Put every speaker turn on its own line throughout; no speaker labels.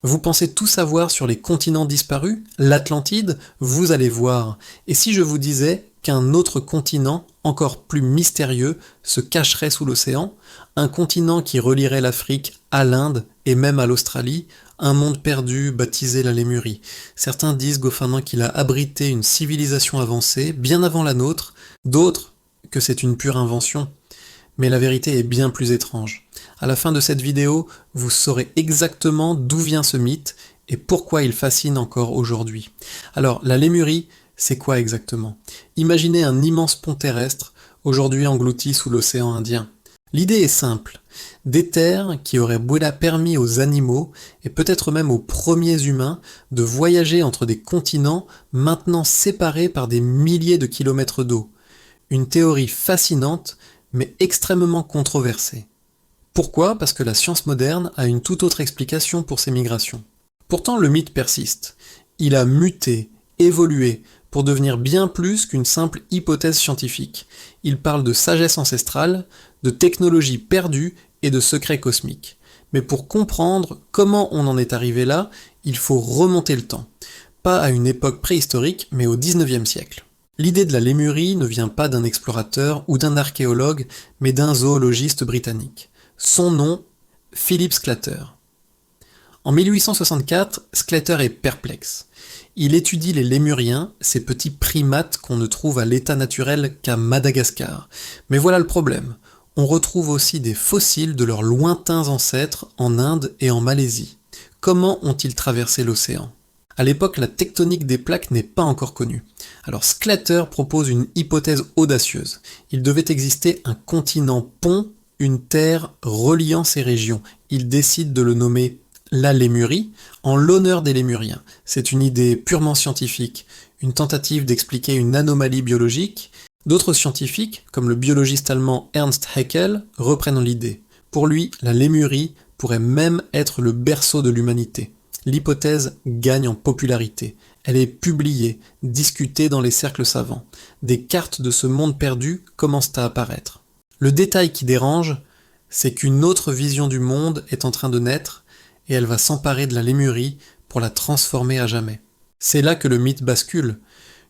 Vous pensez tout savoir sur les continents disparus? L'Atlantide? Vous allez voir. Et si je vous disais qu'un autre continent, encore plus mystérieux, se cacherait sous l'océan? Un continent qui relierait l'Afrique à l'Inde et même à l'Australie, un monde perdu baptisé la Lémurie. Certains disent Goffernan qu'il a abrité une civilisation avancée, bien avant la nôtre, d'autres que c'est une pure invention. Mais la vérité est bien plus étrange. À la fin de cette vidéo, vous saurez exactement d'où vient ce mythe et pourquoi il fascine encore aujourd'hui. Alors, la Lémurie, c'est quoi exactement? Imaginez un immense pont terrestre, aujourd'hui englouti sous l'océan Indien. L'idée est simple. Des terres qui auraient permis aux animaux, et peut-être même aux premiers humains, de voyager entre des continents maintenant séparés par des milliers de kilomètres d'eau. Une théorie fascinante, mais extrêmement controversée. Pourquoi? Parce que la science moderne a une toute autre explication pour ces migrations. Pourtant, le mythe persiste. Il a muté, évolué, pour devenir bien plus qu'une simple hypothèse scientifique. Il parle de sagesse ancestrale, de technologie perdue et de secrets cosmiques. Mais pour comprendre comment on en est arrivé là, il faut remonter le temps. Pas à une époque préhistorique, mais au XIXe siècle. L'idée de la Lémurie ne vient pas d'un explorateur ou d'un archéologue, mais d'un zoologiste britannique. Son nom, Philip Sclater. En 1864, Sclater est perplexe. Il étudie les lémuriens, ces petits primates qu'on ne trouve à l'état naturel qu'à Madagascar. Mais voilà le problème. On retrouve aussi des fossiles de leurs lointains ancêtres en Inde et en Malaisie. Comment ont-ils traversé l'océan? À l'époque, la tectonique des plaques n'est pas encore connue. Alors Sclater propose une hypothèse audacieuse. Il devait exister un continent pont, une terre reliant ces régions. Il décide de le nommer la Lémurie, en l'honneur des Lémuriens. C'est une idée purement scientifique, une tentative d'expliquer une anomalie biologique. D'autres scientifiques, comme le biologiste allemand Ernst Haeckel, reprennent l'idée. Pour lui, la Lémurie pourrait même être le berceau de l'humanité. L'hypothèse gagne en popularité. Elle est publiée, discutée dans les cercles savants. Des cartes de ce monde perdu commencent à apparaître. Le détail qui dérange, c'est qu'une autre vision du monde est en train de naître et elle va s'emparer de la Lémurie pour la transformer à jamais. C'est là que le mythe bascule.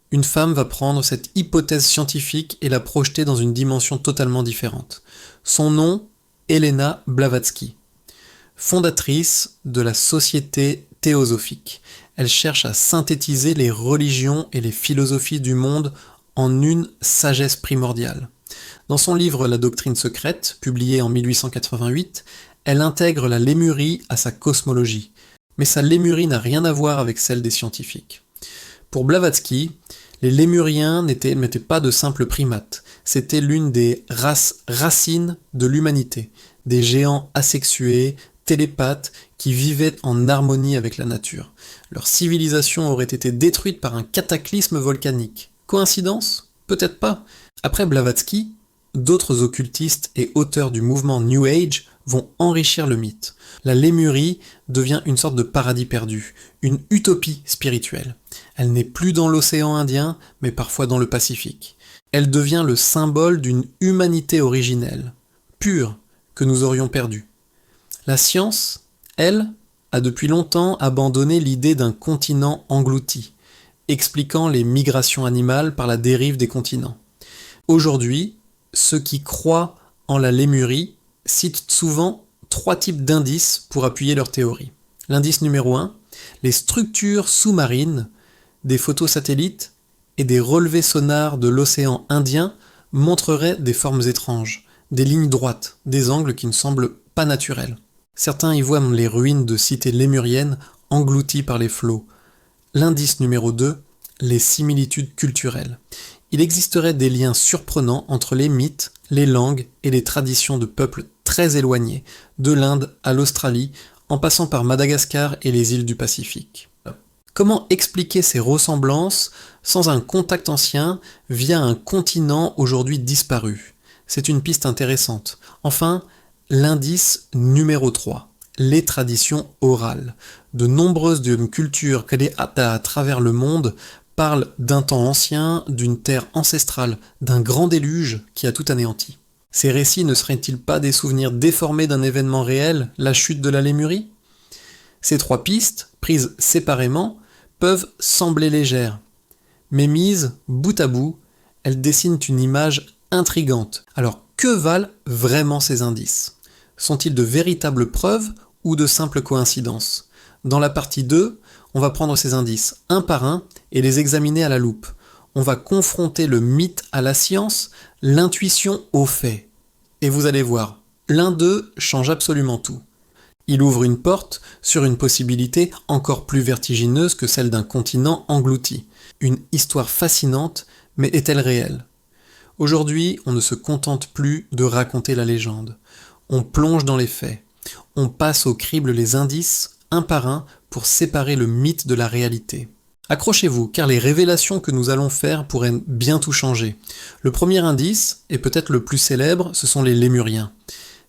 Une femme va prendre cette hypothèse scientifique et la projeter dans une dimension totalement différente. Son nom, Helena Blavatsky. Fondatrice de la Société théosophique. Elle cherche à synthétiser les religions et les philosophies du monde en une sagesse primordiale. Dans son livre La doctrine secrète, publié en 1888, elle intègre la Lémurie à sa cosmologie. Mais sa Lémurie n'a rien à voir avec celle des scientifiques. Pour Blavatsky, les Lémuriens n'étaient pas de simples primates. C'était l'une des races racines de l'humanité. Des géants asexués, télépathes, qui vivaient en harmonie avec la nature. Leur civilisation aurait été détruite par un cataclysme volcanique. Coïncidence? Peut-être pas. Après Blavatsky, d'autres occultistes et auteurs du mouvement New Age vont enrichir le mythe. La Lémurie devient une sorte de paradis perdu, une utopie spirituelle. Elle n'est plus dans l'océan Indien, mais parfois dans le Pacifique. Elle devient le symbole d'une humanité originelle, pure, que nous aurions perdue. La science, elle, a depuis longtemps abandonné l'idée d'un continent englouti, expliquant les migrations animales par la dérive des continents. Aujourd'hui, ceux qui croient en la Lémurie citent souvent 3 types d'indices pour appuyer leur théorie. L'indice numéro 1, les structures sous-marines, des photos satellites et des relevés sonars de l'océan Indien montreraient des formes étranges, des lignes droites, des angles qui ne semblent pas naturels. Certains y voient les ruines de cités lémuriennes englouties par les flots. L'indice numéro 2, les similitudes culturelles. Il existerait des liens surprenants entre les mythes, les langues et les traditions de peuples très éloignés, de l'Inde à l'Australie, en passant par Madagascar et les îles du Pacifique. Comment expliquer ces ressemblances sans un contact ancien via un continent aujourd'hui disparu? C'est une piste intéressante. Enfin, l'indice numéro 3, les traditions orales. De nombreuses cultures créées à travers le monde parlent d'un temps ancien, d'une terre ancestrale, d'un grand déluge qui a tout anéanti. Ces récits ne seraient-ils pas des souvenirs déformés d'un événement réel, la chute de la Lémurie? Ces trois pistes, prises séparément, peuvent sembler légères, mais mises bout à bout, elles dessinent une image intrigante. Alors, que valent vraiment ces indices? Sont-ils de véritables preuves ou de simples coïncidences? Dans la partie 2, on va prendre ces indices un par un et les examiner à la loupe. On va confronter le mythe à la science, l'intuition aux faits. Et vous allez voir, l'un d'eux change absolument tout. Il ouvre une porte sur une possibilité encore plus vertigineuse que celle d'un continent englouti. Une histoire fascinante, mais est-elle réelle? Aujourd'hui, on ne se contente plus de raconter la légende. On plonge dans les faits. On passe au crible les indices, un par un, pour séparer le mythe de la réalité. Accrochez-vous, car les révélations que nous allons faire pourraient bien tout changer. Le premier indice, et peut-être le plus célèbre, ce sont les lémuriens.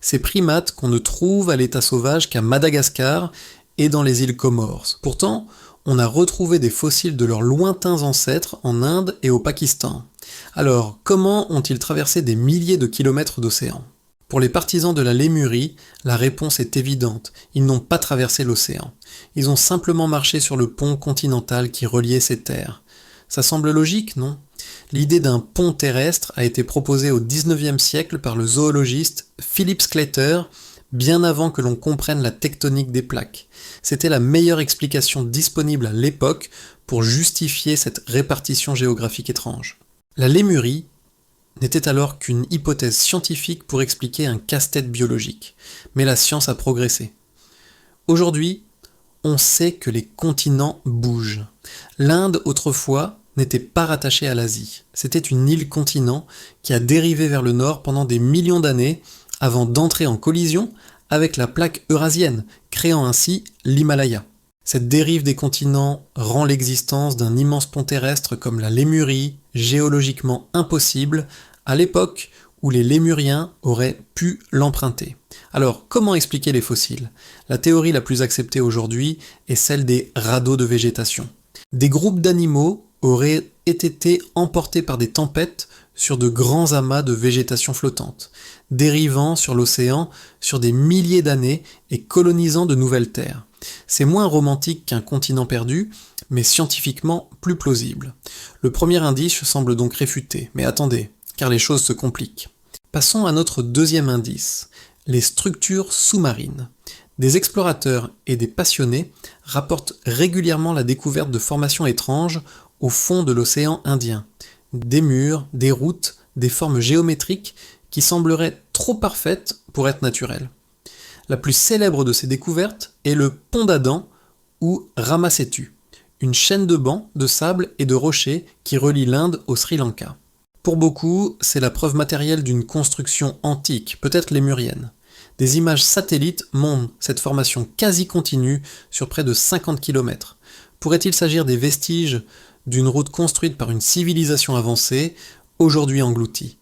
Ces primates qu'on ne trouve à l'état sauvage qu'à Madagascar et dans les îles Comores. Pourtant, on a retrouvé des fossiles de leurs lointains ancêtres en Inde et au Pakistan. Alors, comment ont-ils traversé des milliers de kilomètres d'océan? Pour les partisans de la Lémurie, la réponse est évidente, ils n'ont pas traversé l'océan. Ils ont simplement marché sur le pont continental qui reliait ces terres. Ça semble logique, non? L'idée d'un pont terrestre a été proposée au XIXe siècle par le zoologiste Philip Sclater, bien avant que l'on comprenne la tectonique des plaques. C'était la meilleure explication disponible à l'époque pour justifier cette répartition géographique étrange. La Lémurie n'était alors qu'une hypothèse scientifique pour expliquer un casse-tête biologique, mais la science a progressé. Aujourd'hui, on sait que les continents bougent. L'Inde, autrefois, n'était pas rattachée à l'Asie. C'était une île-continent qui a dérivé vers le nord pendant des millions d'années avant d'entrer en collision avec la plaque eurasienne, créant ainsi l'Himalaya. Cette dérive des continents rend l'existence d'un immense pont terrestre comme la Lémurie géologiquement impossible à l'époque où les Lémuriens auraient pu l'emprunter. Alors, comment expliquer les fossiles? La théorie la plus acceptée aujourd'hui est celle des radeaux de végétation. Des groupes d'animaux auraient été emportés par des tempêtes sur de grands amas de végétation flottante, dérivant sur l'océan sur des milliers d'années et colonisant de nouvelles terres. C'est moins romantique qu'un continent perdu, mais scientifiquement plus plausible. Le premier indice semble donc réfuté, mais attendez, car les choses se compliquent. Passons à notre deuxième indice, les structures sous-marines. Des explorateurs et des passionnés rapportent régulièrement la découverte de formations étranges au fond de l'océan Indien. Des murs, des routes, des formes géométriques qui sembleraient trop parfaites pour être naturelles. La plus célèbre de ces découvertes est le pont d'Adam ou Rama Setu, une chaîne de bancs, de sable et de rochers qui relie l'Inde au Sri Lanka. Pour beaucoup, c'est la preuve matérielle d'une construction antique, peut-être lémurienne. Des images satellites montrent cette formation quasi continue sur près de 50 km. Pourrait-il s'agir des vestiges d'une route construite par une civilisation avancée, aujourd'hui engloutie?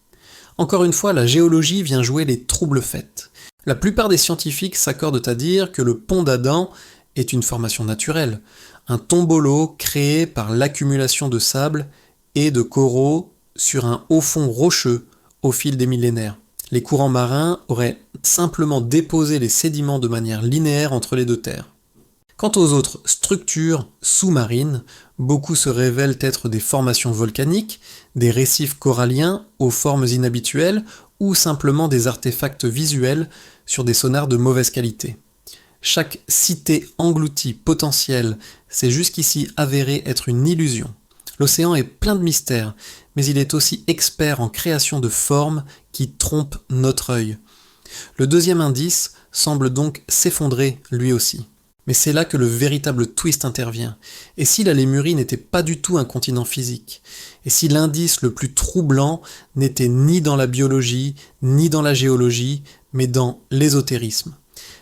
Encore une fois, la géologie vient jouer les troubles faits. La plupart des scientifiques s'accordent à dire que le pont d'Adam est une formation naturelle, un tombolo créé par l'accumulation de sable et de coraux sur un haut fond rocheux au fil des millénaires. Les courants marins auraient simplement déposé les sédiments de manière linéaire entre les deux terres. Quant aux autres structures sous-marines, beaucoup se révèlent être des formations volcaniques, des récifs coralliens aux formes inhabituelles ou simplement des artefacts visuels sur des sonars de mauvaise qualité. Chaque cité engloutie potentielle s'est jusqu'ici avérée être une illusion. L'océan est plein de mystères, mais il est aussi expert en création de formes qui trompent notre œil. Le deuxième indice semble donc s'effondrer lui aussi. Mais c'est là que le véritable twist intervient. Et si la Lémurie n'était pas du tout un continent physique? Et si l'indice le plus troublant n'était ni dans la biologie, ni dans la géologie, mais dans l'ésotérisme?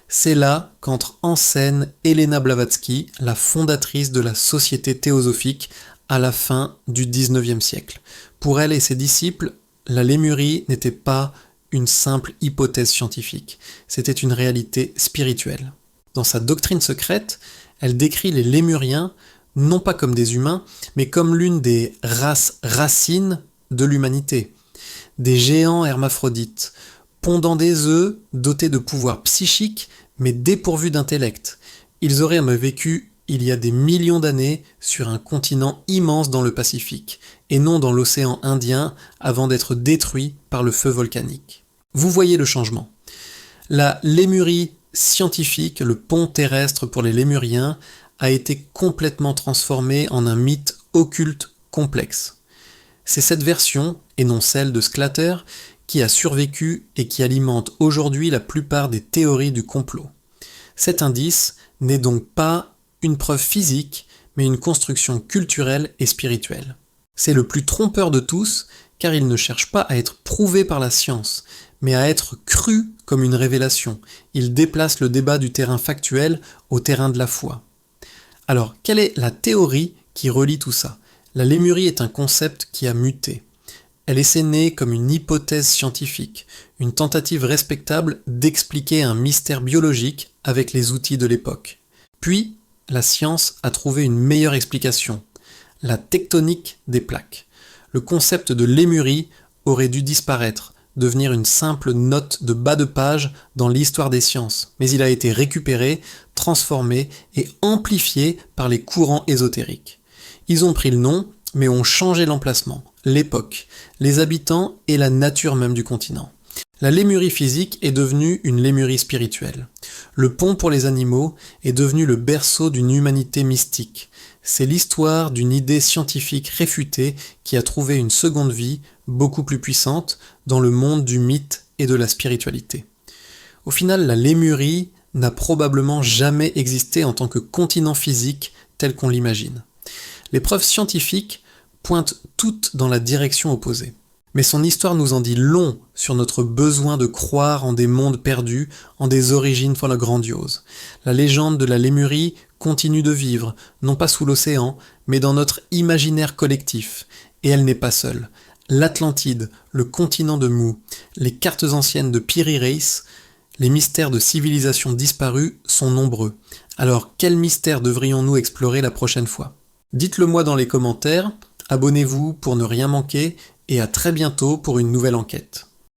C'est là qu'entre en scène Helena Blavatsky, la fondatrice de la Société théosophique à la fin du XIXe siècle. Pour elle et ses disciples, la Lémurie n'était pas une simple hypothèse scientifique, c'était une réalité spirituelle. Dans sa doctrine secrète, elle décrit les Lémuriens non pas comme des humains, mais comme l'une des races racines de l'humanité. Des géants hermaphrodites, pondant des œufs dotés de pouvoirs psychiques, mais dépourvus d'intellect. Ils auraient vécu il y a des millions d'années sur un continent immense dans le Pacifique, et non dans l'océan Indien avant d'être détruits par le feu volcanique. Vous voyez le changement. La Lémurie scientifique, le pont terrestre pour les Lémuriens, a été complètement transformé en un mythe occulte complexe. C'est cette version, et non celle de Sclater, qui a survécu et qui alimente aujourd'hui la plupart des théories du complot. Cet indice n'est donc pas une preuve physique, mais une construction culturelle et spirituelle. C'est le plus trompeur de tous, car il ne cherche pas à être prouvé par la science, mais à être cru comme une révélation. Il déplace le débat du terrain factuel au terrain de la foi. Alors, quelle est la théorie qui relie tout ça ? La Lémurie est un concept qui a muté. Elle est née comme une hypothèse scientifique, une tentative respectable d'expliquer un mystère biologique avec les outils de l'époque. Puis, la science a trouvé une meilleure explication, la tectonique des plaques. Le concept de Lémurie aurait dû disparaître, devenir une simple note de bas de page dans l'histoire des sciences, mais il a été récupéré, transformé et amplifié par les courants ésotériques. Ils ont pris le nom, mais ont changé l'emplacement, l'époque, les habitants et la nature même du continent. La Lémurie physique est devenue une Lémurie spirituelle. Le pont pour les animaux est devenu le berceau d'une humanité mystique. C'est l'histoire d'une idée scientifique réfutée qui a trouvé une seconde vie, beaucoup plus puissante, dans le monde du mythe et de la spiritualité. Au final, la Lémurie n'a probablement jamais existé en tant que continent physique tel qu'on l'imagine. Les preuves scientifiques pointent toutes dans la direction opposée. Mais son histoire nous en dit long sur notre besoin de croire en des mondes perdus, en des origines grandioses. La légende de la Lémurie continue de vivre, non pas sous l'océan, mais dans notre imaginaire collectif. Et elle n'est pas seule. L'Atlantide, le continent de Mu, les cartes anciennes de Piri Reis, les mystères de civilisations disparues sont nombreux. Alors, quels mystères devrions-nous explorer la prochaine fois ? Dites-le moi dans les commentaires, abonnez-vous pour ne rien manquer, et à très bientôt pour une nouvelle enquête.